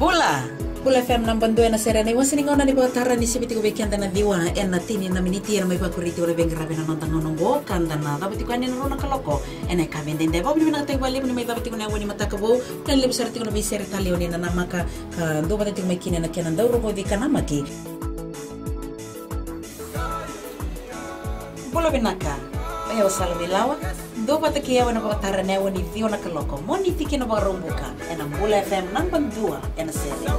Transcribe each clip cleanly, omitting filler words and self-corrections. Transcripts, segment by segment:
Bula FM nambando na serena iwan siningaw na ni batara ni sibiti ko weekend na diwa en na tini na miniti na may pakuriti wala bengrabe na nontan nonongo kanda na dapat ko ani na rona kaloko en ay kabende de bob ni na tay wali ni may dapat ko na wani matakabo kan lib sarti ko na bisere talio ni na namaka do batit ko may kina na kenan daw ro di kanamaki Bula binaka ayo salamilawa do bataki yawa na batara na wani vio na kaloko moni tiki na barumbuka en Bula FM nambandua en na serena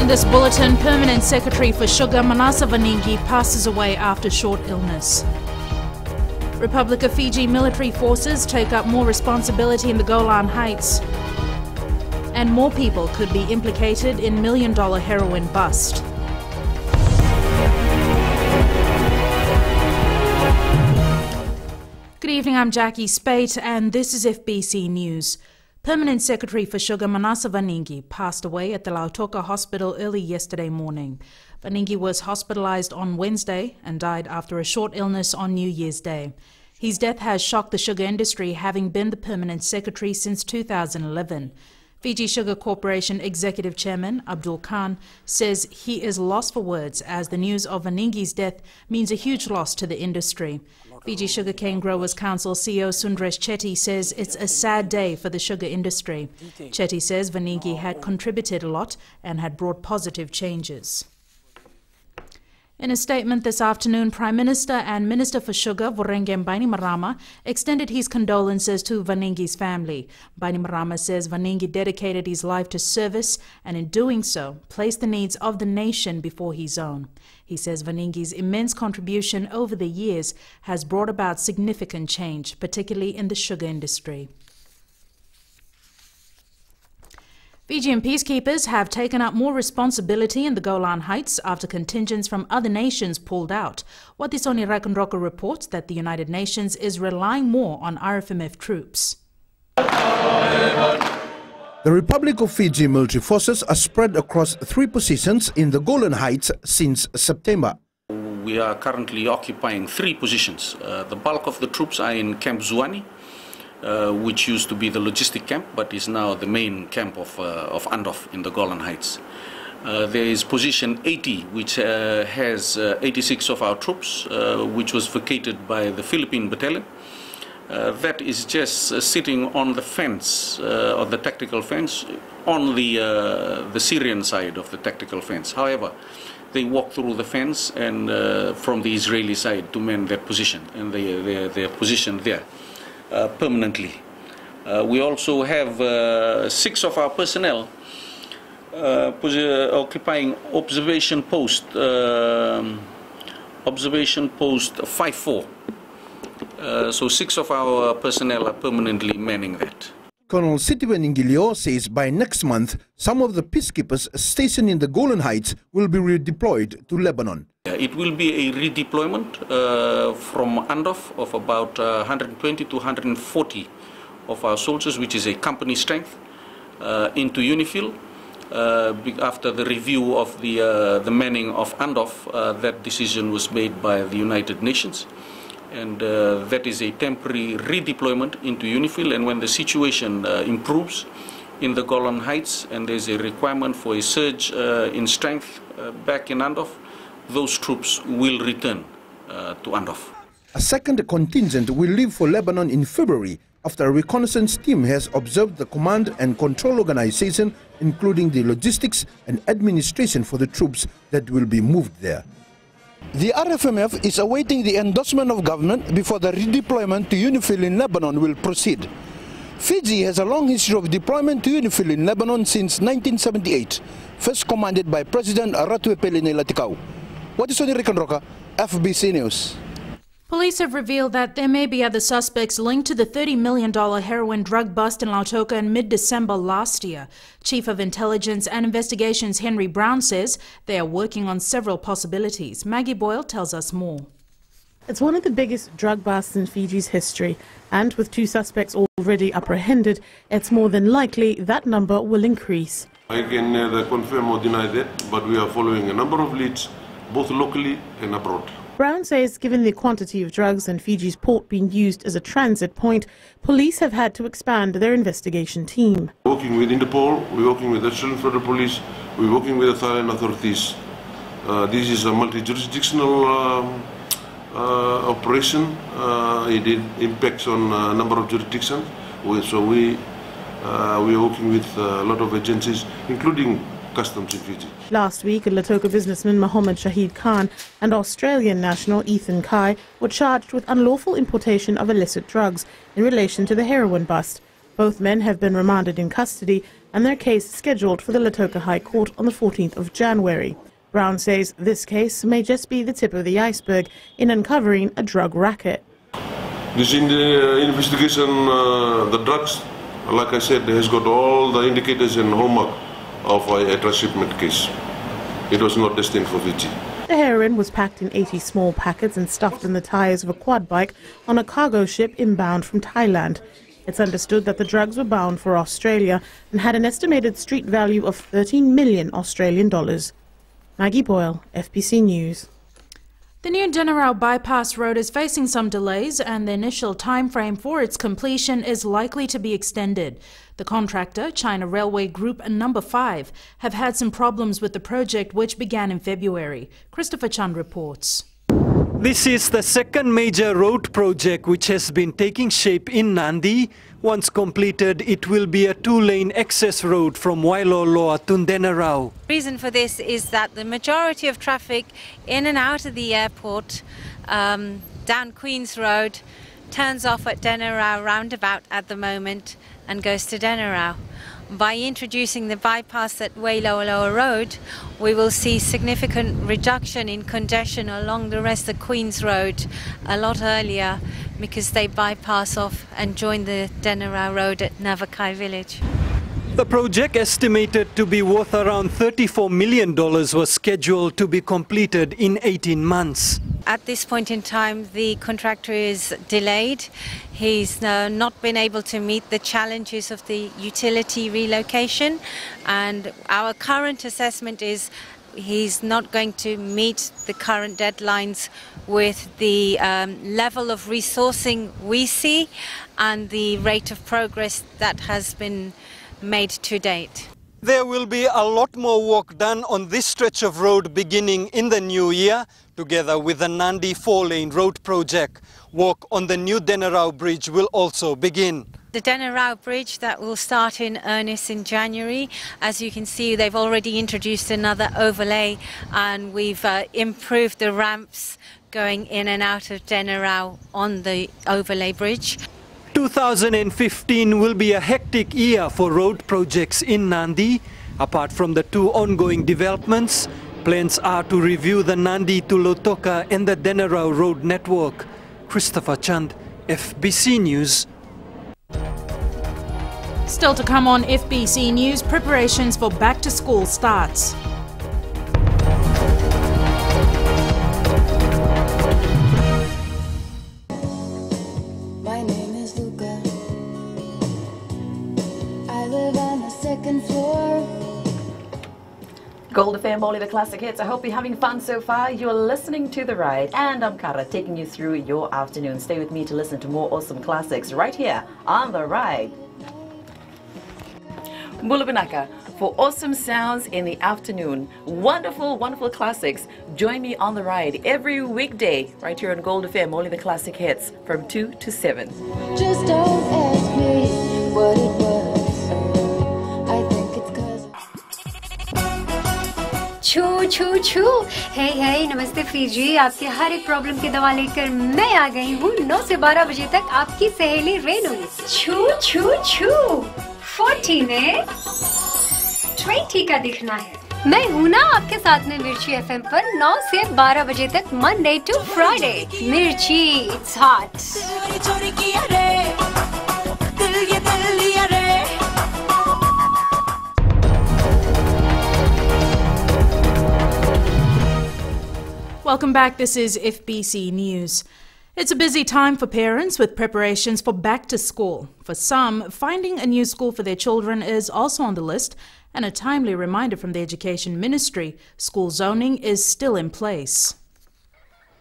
This bulletin, Permanent Secretary for Sugar Manasa Vaningi passes away after short illness. Republic of Fiji military forces take up more responsibility in the Golan Heights. And more people could be implicated in $1 million heroin bust. Good evening, I'm Jackie Spate and this is FBC News. Permanent Secretary for Sugar Manasa Vaningi passed away at the Lautoka Hospital early yesterday morning. Vaningi was hospitalized on Wednesday and died after a short illness on New Year's Day. His death has shocked the sugar industry, having been the Permanent Secretary since 2011. Fiji Sugar Corporation Executive Chairman Abdul Khan says he is lost for words as the news of Vaningi's death means a huge loss to the industry. Fiji Sugarcane Growers Council CEO Sundaresh Chetty says it's a sad day for the sugar industry. Chetty says Vaningi had contributed a lot and had brought positive changes. In a statement this afternoon, Prime Minister and Minister for Sugar, Vorengem Bainimarama, extended his condolences to Vaningi's family. Bainimarama says Vaningi dedicated his life to service and in doing so, placed the needs of the nation before his own. He says Vaningi's immense contribution over the years has brought about significant change, particularly in the sugar industry. Fijian peacekeepers have taken up more responsibility in the Golan Heights after contingents from other nations pulled out. Watisoni Rakandroka reports that the United Nations is relying more on RFMF troops. The Republic of Fiji military forces are spread across 3 positions in the Golan Heights since September. We are currently occupying 3 positions. The bulk of the troops are in Camp Zuani, which used to be the logistic camp, but is now the main camp of Andof in the Golan Heights. There is position 80, which has 86 of our troops, which was vacated by the Philippine battalion. That is just sitting on the fence, on the tactical fence, on the Syrian side of the tactical fence. However, they walk through the fence and from the Israeli side to man their position, and they are positioned there permanently. We also have 6 of our personnel occupying observation post 5-4. So 6 of our personnel are permanently manning that. Colonel Sitiveni Qiliho says by next month, some of the peacekeepers stationed in the Golan Heights will be redeployed to Lebanon. It will be a redeployment from Andof of about 120 to 140 of our soldiers, which is a company strength, into UNIFIL. After the review of the manning of Andof, that decision was made by the United Nations. And that is a temporary redeployment into UNIFIL, and when the situation improves in the Golan Heights and there's a requirement for a surge in strength back in Andof, those troops will return to Andof. A second contingent will leave for Lebanon in February after a reconnaissance team has observed the command and control organization, including the logistics and administration for the troops that will be moved there. The RFMF is awaiting the endorsement of government before the redeployment to UNIFIL in Lebanon will proceed. Fiji has a long history of deployment to UNIFIL in Lebanon since 1978, first commanded by President Ratu Epelini Latikau. What is on Rikanroka, FBC News. Police have revealed that there may be other suspects linked to the $30 million heroin drug bust in Lautoka in mid-December last year. Chief of Intelligence and Investigations Henry Brown says they are working on several possibilities. Maggie Boyle tells us more. It's one of the biggest drug busts in Fiji's history, and with 2 suspects already apprehended, it's more than likely that number will increase. I can neither confirm or deny that, but we are following a number of leads, both locally and abroad. Brown says given the quantity of drugs and Fiji's port being used as a transit point, police have had to expand their investigation team. We're working with Interpol, we're working with the Australian Federal Police, we're working with the Thailand authorities. This is a multi-jurisdictional operation. It impacts on a number of jurisdictions. So we are working with a lot of agencies, including customs in Fiji. Last week, a Lautoka businessman Mohammed Shahid Khan and Australian national Ethan Kai were charged with unlawful importation of illicit drugs in relation to the heroin bust. Both men have been remanded in custody and their case scheduled for the Lautoka High Court on the 14th of January. Brown says this case may just be the tip of the iceberg in uncovering a drug racket. This in the investigation, the drugs, like I said, has got all the indicators and hallmark of a transshipment case. It was not destined for Fiji. The heroin was packed in 80 small packets and stuffed in the tires of a quad bike on a cargo ship inbound from Thailand. It's understood that the drugs were bound for Australia and had an estimated street value of 13 million Australian dollars. Maggie Boyle, FBC News. The new Denarau bypass road is facing some delays, and the initial time frame for its completion is likely to be extended. The contractor, China Railway Group Number 5, have had some problems with the project, which began in February. Christopher Chand reports. This is the second major road project which has been taking shape in Nadi. Once completed, it will be a 2-lane access road from Wailoaloa to Denarau. The reason for this is that the majority of traffic in and out of the airport down Queen's Road turns off at Denarau roundabout at the moment and goes to Denarau. By introducing the bypass at Wailoaloa Road, we will see significant reduction in congestion along the rest of Queen's Road a lot earlier, because they bypass off and join the Denarau Road at Navakai Village. The project, estimated to be worth around $34 million, was scheduled to be completed in 18 months. At this point in time, the contractor is delayed. He's not been able to meet the challenges of the utility relocation, and our current assessment is he's not going to meet the current deadlines with the level of resourcing we see and the rate of progress that has been made to date. There will be a lot more work done on this stretch of road beginning in the new year, together with the Nadi 4-lane road project. Work on the new Denarau Bridge will also begin. The Denarau Bridge that will start in earnest in January. As you can see, they've already introduced another overlay, and we've improved the ramps going in and out of Denarau on the overlay bridge. 2015 will be a hectic year for road projects in Nadi. Apart from the 2 ongoing developments, plans are to review the Nadi to Lautoka and the Denarau road network. Christopher Chand, FBC News. Still to come on FBC News, preparations for back to school starts. My name is Luca. I live on the 2nd floor. Gold FM, only the classic hits. I hope you're having fun so far. You're listening to The Ride, and I'm Kara, taking you through your afternoon. Stay with me to listen to more awesome classics right here on The Ride. Mulubinaka, for awesome sounds in the afternoon. Wonderful, wonderful classics. Join me on The Ride every weekday right here on Gold FM, only the classic hits from 2 to 7. Just don't ask me what it was. I think it's cause छू छू छू हे नमस्ते Fiji. आपके हर एक problem की दवा लेकर मैं आ गई हूँ 9 से 12 बजे तक आपकी सहेली रेनू। छू छू छू 40 में 20 का दिखना है। मैं हूँ ना आपके साथ में मिर्ची एफएम पर 9 से 12 बजे तक मंडे टू फ्राइडे। मिर्ची, it's hot. Welcome back. This is FBC News. It's a busy time for parents with preparations for back to school. For some, finding a new school for their children is also on the list, and a timely reminder from the Education Ministry, school zoning is still in place.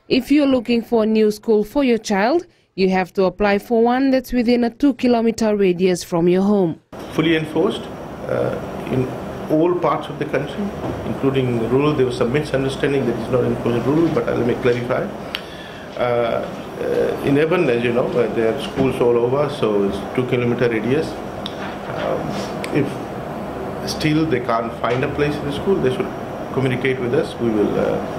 If you're looking for a new school for your child, you have to apply for one that's within a 2-kilometer radius from your home. Fully enforced in all parts of the country, including rural. There was some misunderstanding that it's not enforced in rural, but let me clarify. In urban, as you know, there are schools all over, so it's 2-kilometer radius. If still they can't find a place in the school, they should communicate with us. We will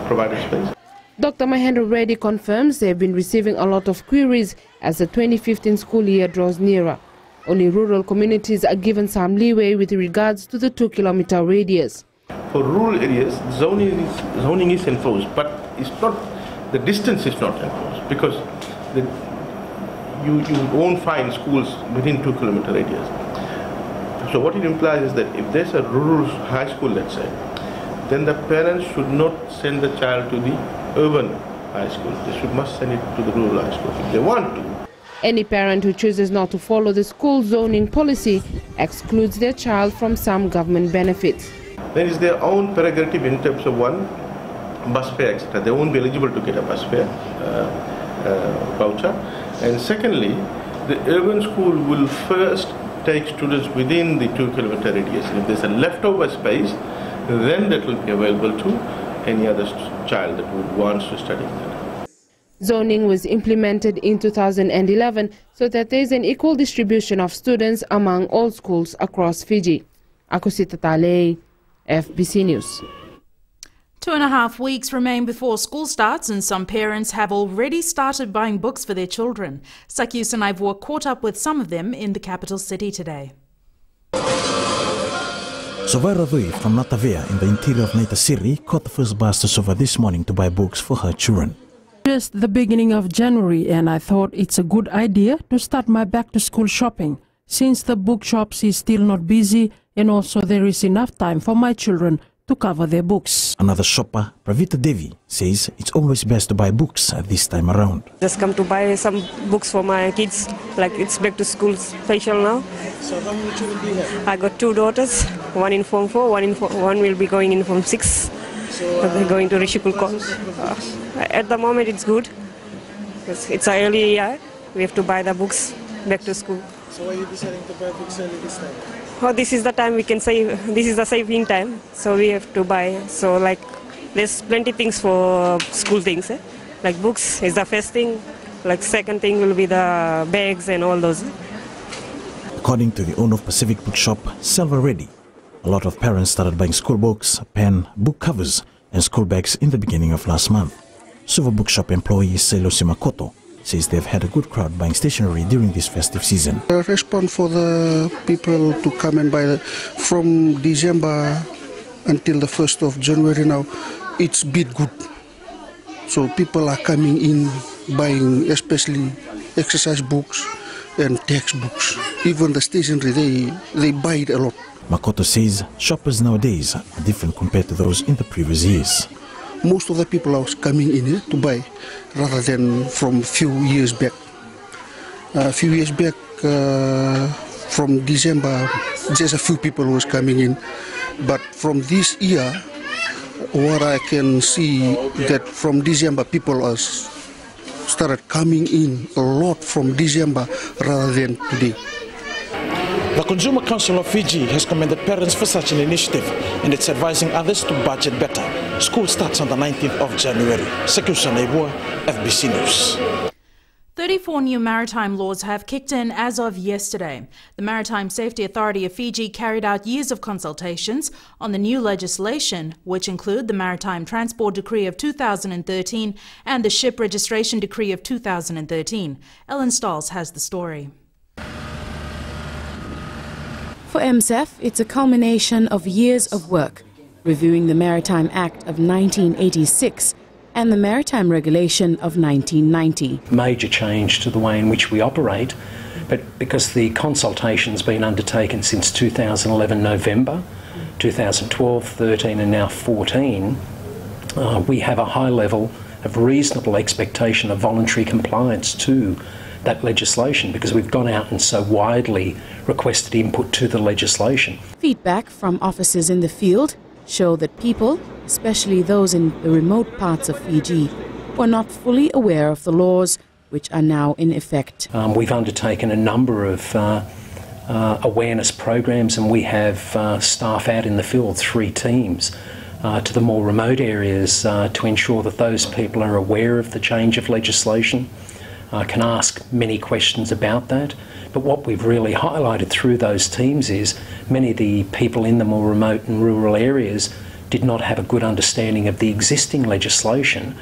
provide a space. Dr. Mahendra Reddy confirms they have been receiving a lot of queries as the 2015 school year draws nearer. Only rural communities are given some leeway with regards to the 2-kilometer radius. For rural areas, zoning is enforced, but it's not, the distance is not enforced, because you won't find schools within 2-kilometer radius. So what it implies is that if there's a rural high school, let's say, then the parents should not send the child to the urban high school. They must send it to the rural high school if they want to. Any parent who chooses not to follow the school zoning policy excludes their child from some government benefits. There is their own prerogative in terms of one, bus fare, etc. They won't be eligible to get a bus fare voucher. And secondly, the urban school will first take students within the 2-kilometer radius. And if there's a leftover space, then that will be available to any other child that would want to study there. Zoning was implemented in 2011 so that there is an equal distribution of students among all schools across Fiji. Akusita Tale, FBC News. 2.5 weeks remain before school starts, and some parents have already started buying books for their children. Sakyus and Ivor caught up with some of them in the capital city today. Sovara Rui from Natavea in the interior of Naitasiri caught the first bus to Sova this morning to buy books for her children. Just the beginning of January, and I thought it's a good idea to start my back-to-school shopping, since the bookshops is still not busy and also there is enough time for my children to cover their books. Another shopper, Pravita Devi, says it's always best to buy books this time around. Just come to buy some books for my kids, like it's back to school special now. So how many children do you have? I got 2 daughters, one in Form 4, one will be going in Form 6. So they're going to Rishikul College. At the moment it's good. It's an early year. We have to buy the books back to school. So why are you deciding to buy books early this time? Oh, this is the time we can save. This is the saving time, so we have to buy. So like, there's plenty things for school things. Like books is the first thing. Like second thing will be the bags and all those. According to the owner of Pacific Bookshop, Selva Reddy, a lot of parents started buying school books, pen, book covers, and school bags in the beginning of last month. Suva Bookshop employee Selosi Makoto says they've had a good crowd buying stationery during this festive season. The response for the people to come and buy from December until the 1st of January now, it's been good. So people are coming in buying especially exercise books and textbooks. Even the stationery, they buy it a lot. Makoto says shoppers nowadays are different compared to those in the previous years. Most of the people are coming in here to buy rather than from few years back. A few years back, from December, just a few people was coming in. But from this year, what I can see that from December, people are started coming in a lot from December rather than today. The Consumer Council of Fiji has commended parents for such an initiative, and it's advising others to budget better. School starts on the 19th of January. Sekusa Nebua, FBC News. 34 new maritime laws have kicked in as of yesterday. The Maritime Safety Authority of Fiji carried out years of consultations on the new legislation, which include the Maritime Transport Decree of 2013 and the Ship Registration Decree of 2013. Ellen Stahls has the story. For MSF, it's a culmination of years of work, reviewing the Maritime Act of 1986 and the Maritime Regulation of 1990. Major change to the way in which we operate, but because the consultation's been undertaken since 2011 November, 2012, 13 and now 14, we have a high level of reasonable expectation of voluntary compliance to that legislation, because we've gone out and so widely requested input to the legislation. Feedback from officers in the field show that people, especially those in the remote parts of Fiji, were not fully aware of the laws which are now in effect. We've undertaken a number of awareness programs, and we have staff out in the field, 3 teams, to the more remote areas to ensure that those people are aware of the change of legislation, can ask many questions about that. But what we've really highlighted through those teams is many of the people in the more remote and rural areas did not have a good understanding of the existing legislation.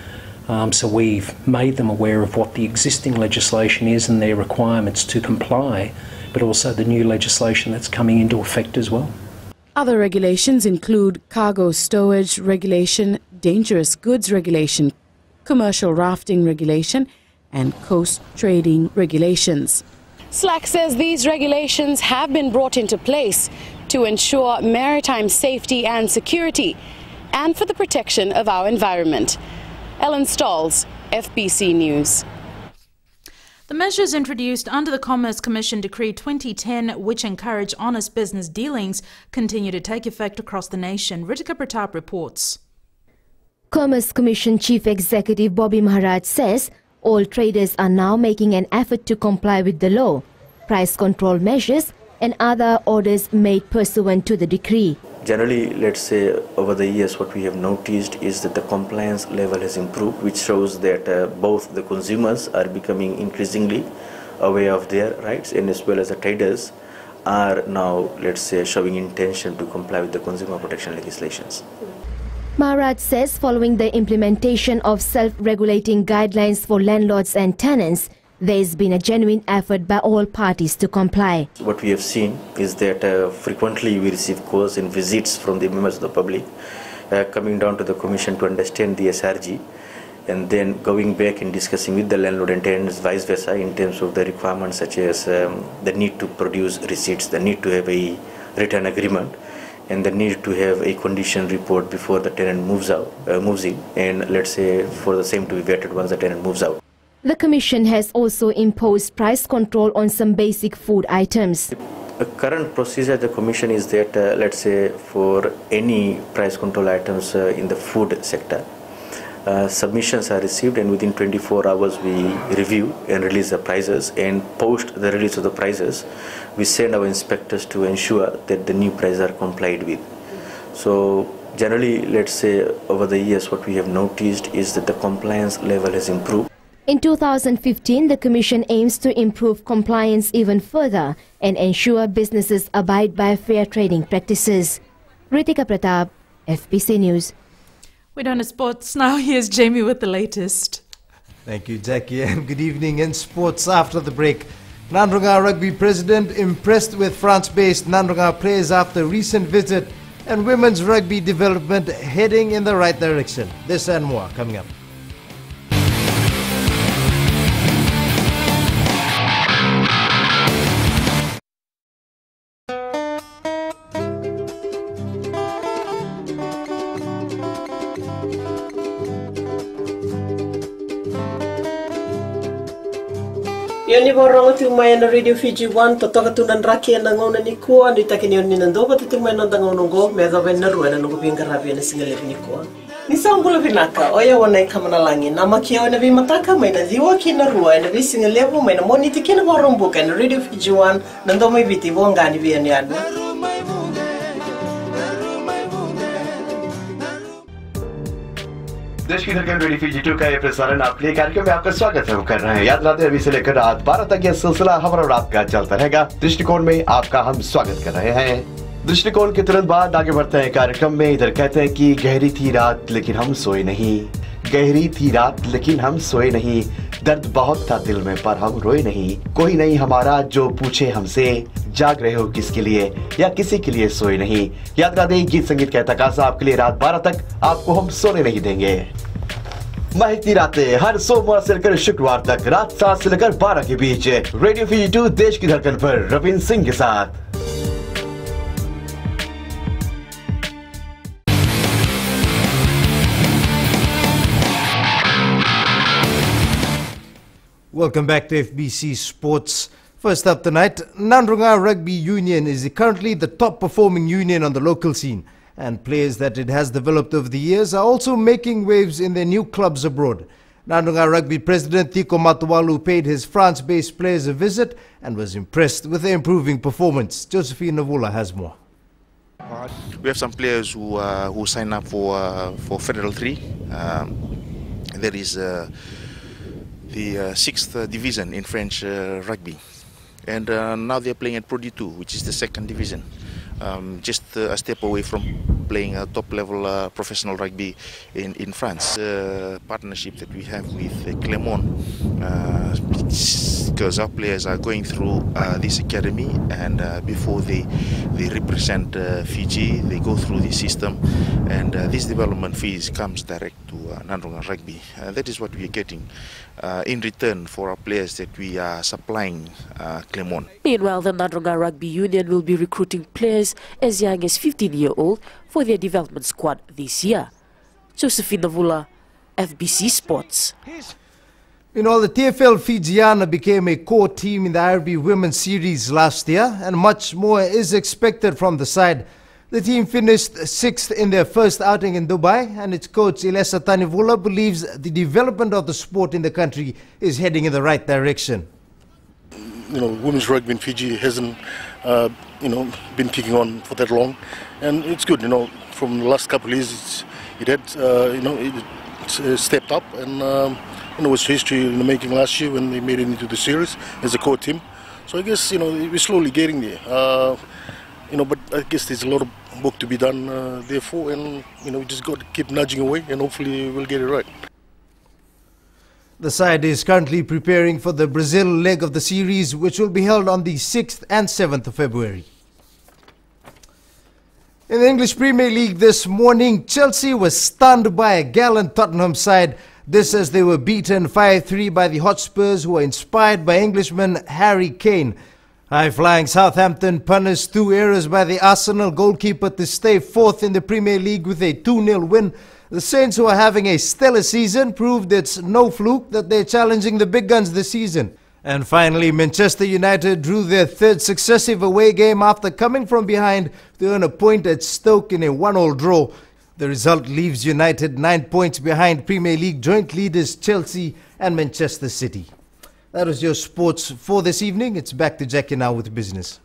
So we've made them aware of what the existing legislation is and their requirements to comply, but also the new legislation that's coming into effect as well. Other regulations include cargo stowage regulation, dangerous goods regulation, commercial rafting regulation, and coast trading regulations. SLAC says these regulations have been brought into place to ensure maritime safety and security, and for the protection of our environment. Ellen Stalls, FBC News. The measures introduced under the Commerce Commission Decree 2010, which encourage honest business dealings, continue to take effect across the nation. Ritika Pratap reports. Commerce Commission Chief Executive Bobby Maharaj says all traders are now making an effort to comply with the law, price control measures and other orders made pursuant to the decree. Generally, let's say over the years what we have noticed is that the compliance level has improved, which shows that both the consumers are becoming increasingly aware of their rights, and as well as the traders are now, let's say, showing intention to comply with the consumer protection legislations. Maharaj says following the implementation of self-regulating guidelines for landlords and tenants, there has been a genuine effort by all parties to comply. What we have seen is that frequently we receive calls and visits from the members of the public coming down to the Commission to understand the SRG, and then going back and discussing with the landlord and tenants vice versa in terms of the requirements such as the need to produce receipts, the need to have a written agreement, and the need to have a condition report before the tenant moves in, and let's say for the same to be vetted once the tenant moves out. The Commission has also imposed price control on some basic food items. The current procedure of the Commission is that, let's say, for any price control items in the food sector, submissions are received, and within 24 hours we review and release the prices, and post the release of the prices we send our inspectors to ensure that the new prices are complied with. So generally, let's say, over the years what we have noticed is that the compliance level has improved. In 2015, the Commission aims to improve compliance even further and ensure businesses abide by fair trading practices. Ritika Pratap, FBC News. We're done at sports now. Here's Jamie with the latest. Thank you, Jackie, and good evening. In sports after the break, Nandronga Rugby President impressed with France-based Nandronga players after recent visit, and women's rugby development heading in the right direction. This and more coming up. Yoni borong tu main Radio Fiji 1 totoka tunan raki na ngona ni ko ni takini yoni nando tu main nanda ngono go me ga ben ru na ngo pinga rabi na singale ni ko ni sangula vinaka oya wana kamana langi na makio na vi mataka mai na ziwa kina ruwa na vi singale bo mai na moni tikina borong buka na Radio Fiji 1 nando mai viti bonga ni vi ni anu. देश की धड़कन radio Fiji 2 का ये प्रसारण आपके लिए कार्यक्रम में आपका स्वागत हम कर रहे हैं। याद रखते हैं अभी से लेकर रात 12 तक यह सिलसिला हमारा और आपका चलता रहेगा। दृष्टिकोण में आपका हम स्वागत कर रहे हैं। दृष्टिकोण के तुरंत बाद आगे बढ़ते हैं कार्यक्रम में। इधर कहते हैं कि गहरी थी रात लेकिन हम सोए नहीं, गहरी थी रात लेकिन हम सोए नहीं, दर्द बहुत था दिल में पर हम रोए नहीं, कोई नहीं हमारा जो पूछे हमसे जाग रहे हो किसके लिए या किसी के लिए सोए नहीं। याद करा दें गीत संगीत का तकाजा आपके लिए रात 12 तक आपको हम सोने नहीं देंगे। महकती रातें हर सोमवार से लेकर शुक्रवार तक रात 7 से लेकर 12 के बीच रेडियो फीजी 2 देश की धड़कन पर रविंद्र सिंह के साथ। Welcome back to FBC Sports. First up tonight, Nandrunga Rugby Union is currently the top performing union on the local scene, and players that it has developed over the years are also making waves in their new clubs abroad. Nandrunga Rugby President Tiko Matualu paid his France-based players a visit and was impressed with their improving performance. Josephine Navula has more. We have some players who sign up for Federal 3. There is the 6th division in French rugby, and now they are playing at Pro D2, which is the 2nd division, just a step away from playing a top-level professional rugby in France. The partnership that we have with Clermont, because our players are going through this academy, and before they represent Fiji, they go through the system, and this development fees comes direct to Nandrunga Rugby. That is what we are getting in return for our players that we are supplying Clermont. Meanwhile, the Nandrunga Rugby Union will be recruiting players as young as 15-year-old for their development squad this year. Josephine Navula, FBC Sports. Meanwhile, the TFL Fijiana became a core team in the IRB Women's Series last year, and much more is expected from the side. The team finished 6th in their first outing in Dubai, and its coach Ilesa Tanivula believes the development of the sport in the country is heading in the right direction. Women's rugby in Fiji hasn't, been kicking on for that long, and it's good. From the last couple of years, it had, it stepped up, and it was history in the making last year when they made it into the series as a core team. So I guess we're slowly getting there. But I guess there's a lot of work to be done therefore, and we just got to keep nudging away, and hopefully we'll get it right. The side is currently preparing for the Brazil leg of the series, which will be held on the 6th and 7th of February. In the English Premier League this morning, Chelsea was stunned by a gallant Tottenham side. This as they were beaten 5-3 by the Hotspurs, who were inspired by Englishman Harry Kane. High-flying Southampton punished 2 errors by the Arsenal goalkeeper to stay 4th in the Premier League with a 2-0 win. The Saints, who are having a stellar season, proved it's no fluke that they're challenging the big guns this season. And finally, Manchester United drew their 3rd successive away game after coming from behind to earn a point at Stoke in a 1-1 draw. The result leaves United 9 points behind Premier League joint leaders Chelsea and Manchester City. That was your sports for this evening. It's back to Jackie now with business.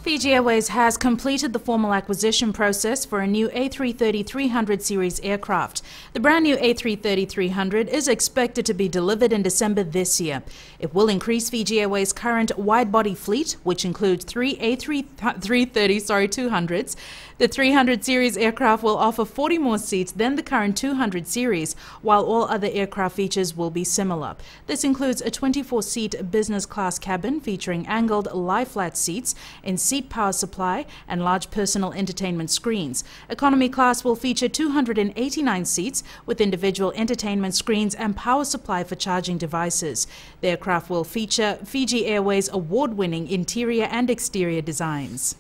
Fiji Airways has completed the formal acquisition process for a new A330-300 series aircraft. The brand new A330-300 is expected to be delivered in December this year. It will increase Fiji Airways' current wide-body fleet, which includes 3 A330-200s. The 300 series aircraft will offer 40 more seats than the current 200 series, while all other aircraft features will be similar. This includes a 24-seat business class cabin featuring angled lie-flat seats, in-seat power supply, and large personal entertainment screens. Economy class will feature 289 seats with individual entertainment screens and power supply for charging devices. The aircraft will feature Fiji Airways' award-winning interior and exterior designs.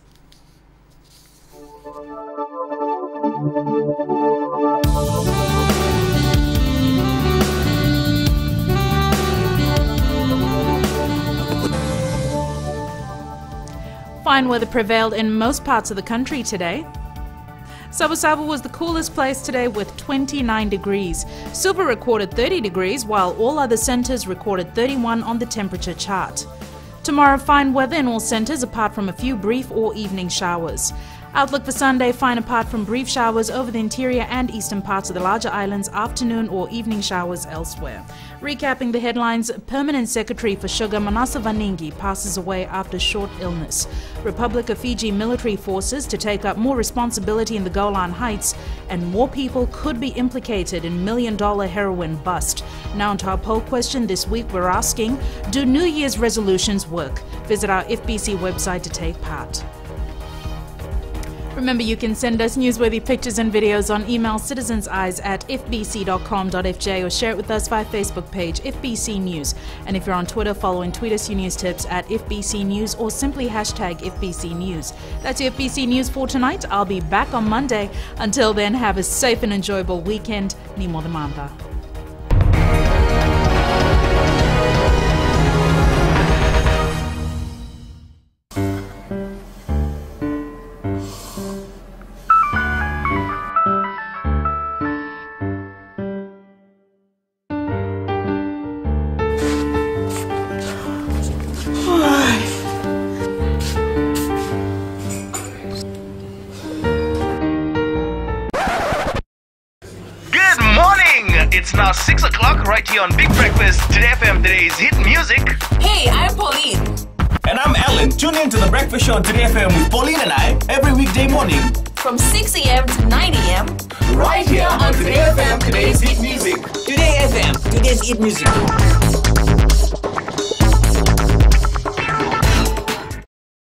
Fine weather prevailed in most parts of the country today. Sabu was the coolest place today with 29 degrees. Suva recorded 30 degrees, while all other centres recorded 31 on the temperature chart. Tomorrow, fine weather in all centres apart from a few brief or evening showers. Outlook for Sunday, fine apart from brief showers over the interior and eastern parts of the larger islands, afternoon or evening showers elsewhere. Recapping the headlines, Permanent Secretary for Sugar Manasa Vaningi passes away after short illness. Republic of Fiji military forces to take up more responsibility in the Golan Heights, and more people could be implicated in $1 million heroin bust. Now onto our poll question this week, we're asking, do New Year's resolutions work? Visit our FBC website to take part. Remember, you can send us newsworthy pictures and videos on email citizenseyes@fbc.com.fj or share it with us via Facebook page FBC News. And if you're on Twitter, follow and tweet us your news tips at FBC News or simply hashtag FBC News. That's your FBC News for tonight. I'll be back on Monday. Until then, have a safe and enjoyable weekend. Ni mo demanda. It's now 6 o'clock right here on Big Breakfast, Today FM, today's hit music. Hey, I'm Pauline. And I'm Alan. Tune in to the Breakfast Show on Today FM with Pauline and I every weekday morning. From 6 a.m. to 9 a.m. Right here on Today FM, today's hit music. Today FM, today's hit music.